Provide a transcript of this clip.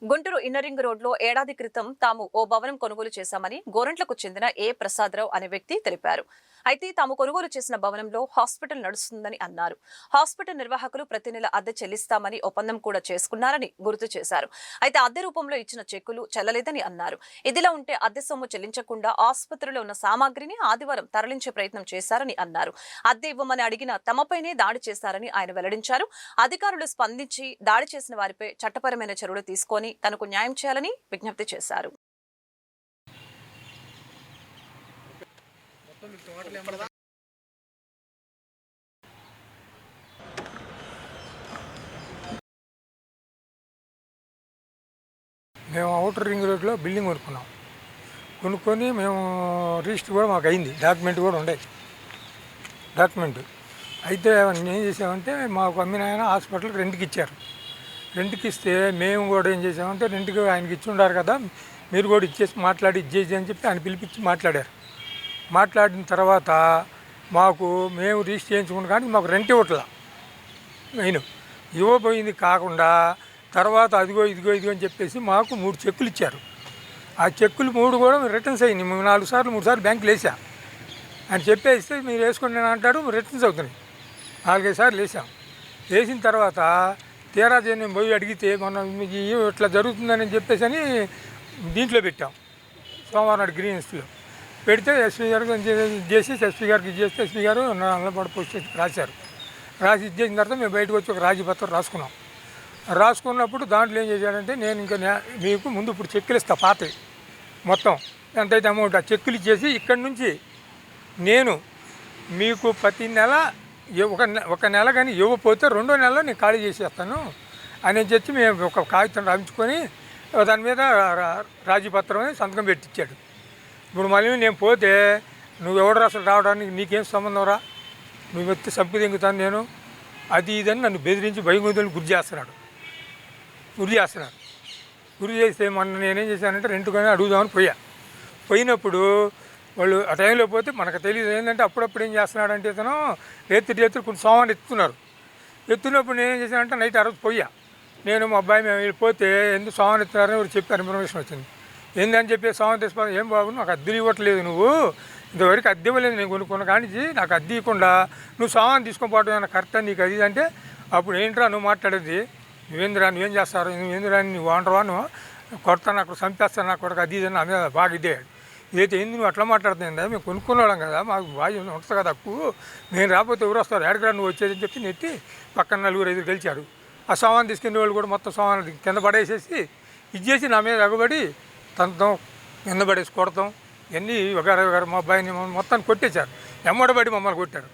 Guntur inner ring రోడ్లో ఏడాది క్రితం తాము ఓ భవనం కొనుగోలు చేశామని గోరంట్లకు చెందిన ఏ ప్రసాదరావు అనే వ్యక్తి తెలిపారు. అయితే తాము కొనుగోలు చేసిన భవనంలో హాస్పిటల్ నడుస్తుందని అన్నారు. హాస్పిటల్ నిర్వాహకులు ప్రతి నెల అద్దె చెల్లిస్తామని ఒప్పందం కూడా చేసుకున్నారని గుర్తు చేశారు. అయితే అద్దె రూపంలో ఇచ్చిన చెక్కులు చెల్లలేదని అన్నారు. ఇదిలా ఉంటే అద్దె సొమ్ము చెల్లించకుండా ఆసుపత్రిలో ఉన్న సామాగ్రిని ఆదివారం తరలించే ప్రయత్నం చేశారని అన్నారు. అద్దె ఇవ్వమని అడిగిన తమపైనే దాడి చేశారని ఆయన వెల్లడించారు. అధికారులు స్పందించి దాడి చేసిన వారిపై చట్టపరమైన చర్యలు తీసుకొని తనకు న్యాయం చేయాలని విజ్ఞప్తి చేశారు. మేము ఔటర్ రింగ్ రోడ్లో బిల్డింగ్ కొనుక్కొని మేము రిజిస్టర్ కూడా మాకు అయింది, డాక్యుమెంట్ కూడా ఉండే డాక్యుమెంట్. అయితే ఏం చేసామంటే మాకు అమ్మిన ఆయన హాస్పిటల్కి రెంట్కి ఇచ్చారు. రెంట్కి ఇస్తే మేము కూడా ఏం చేసామంటే రెంట్కి ఆయనకి ఇచ్చి ఉండారు కదా, మీరు కూడా ఇచ్చేసి మాట్లాడి ఇచ్చేసి అని చెప్పి ఆయన పిలిపించి మాట్లాడారు. మాట్లాడిన తర్వాత మేము రిజిస్టర్ చేయించుకున్న కానీ మాకు రెంట్ ఇవ్వట్లా. మెయిన్ ఇవ్వబోయింది కాకుండా తర్వాత అదిగో ఇదిగో అని చెప్పేసి మాకు 3 చెక్కులు ఇచ్చారు. ఆ చెక్కులు 3 కూడా రిటర్న్స్ అయినాయి. 3 సార్లు బ్యాంకులు వేసా అని చెప్పేస్తే మీరు వేసుకోండి అని అంటాడు, రిటర్న్స్ అవుతున్నాయి. 4-5 సార్లు వేసాం. వేసిన తర్వాత తీరా నేను పోయి అడిగితే మనం ఇట్లా జరుగుతుందని చెప్పేసి అని దీంట్లో పెట్టాం, సోమవారం నాడు గ్రీన్స్లో పెడితే ఎస్పీ గారికి ఎస్పీ గారికి ఇచ్చేస్తే ఎస్పీ గారు నల్లబడి పోస్ట్ రాశారు. రాసి ఇచ్చేసిన తర్వాత మేము బయటకు వచ్చి ఒక రాజీపత్రం రాసుకున్నప్పుడు దాంట్లో ఏం చేశాడంటే, నేను ఇంకా మీకు ముందు ఇప్పుడు చెక్కులు ఇస్తా పాతవి మొత్తం ఎంతైతే అమౌంట్ ఆ చెక్కులు ఇచ్చేసి ఇక్కడి నుంచి నేను మీకు ప్రతి నెల ఒక నెల కానీ ఇవ్వకపోతే 2వ నెలలో నేను ఖాళీ చేసేస్తాను అని చెప్పి మేము ఒక కాగితం రాయించుకొని దాని మీద రాజీపత్రం సంతకం పెట్టించాడు. ఇప్పుడు మళ్ళీ నేను పోతే నువ్వు ఎవడు అసలు రావడానికి నీకేం సంబంధం రా, నువ్వు వచ్చి సంపద ఎంగుతాను నేను అది ఇదని నన్ను బెదిరించి భయగుందని గురి చేస్తే మొన్న నేనేం చేశానంటే రెంట్కొని అడుగుదామని పోయినప్పుడు వాళ్ళు ఆ టైంలో పోతే మనకు తెలియదు. ఏంటంటే అప్పుడప్పుడు ఏం చేస్తున్నాడంటే ఇతను రేతులు కొన్ని సామాన్లు ఎత్తున్నప్పుడు నేనేం చేశానంటే నైట్ నేను మా అబ్బాయి మేము వెళ్ళిపోతే ఎందుకు సామాన్ ఎత్తున్నారని చెప్పారు, ఇన్ఫర్మేషన్ వచ్చింది. ఏందని చెప్పి సామాన్ తీసుకోవాలి, ఏం బాబు నాకు అద్దెలు ఇవ్వట్లేదు, నువ్వు ఇంతవరకు అద్దె ఇవ్వలేదు, నేను కొనుక్కున్న కానీ నాకు అద్దె ఇవ్వకుండా నువ్వు సామాన్ తీసుకొని పోవడం ఏమన్నా కరెక్టా నీకు అది అంటే, అప్పుడు ఏంట్రా నువ్వు మాట్లాడేది, నువ్వేం చేస్తారు, నువ్వు ఓనర్వా, నువ్వు కొడతాను అక్కడ చంపేస్తాను నాకు కొడుకు అది ఇది అని మీద బాగా ఇదేయాడు. ఇదైతే ఏంది నువ్వు అట్లా మాట్లాడుతుందా, మేము కొనుక్కునే వాళ్ళం కదా, మాకు బాగా ఉంటుంది కదా తక్కువ, నేను రాకపోతే ఎవరు వస్తారు, ఎడకరా నువ్వు వచ్చేదని చెప్పి నెట్టి పక్కన 4-5 గెలిచారు. ఆ సామాన్ తీసుకునే వాళ్ళు కూడా మొత్తం సామాన్ కింద పడేసేసి ఇచ్చేసి నా మీద ఎగబడి తంతం కింద పడేసి కొడతాం ఇవన్నీ ఒక మా అబ్బాయిని మొత్తాన్ని కొట్టేశారు. ఎమ్మడబడి మమ్మల్ని కొట్టారు.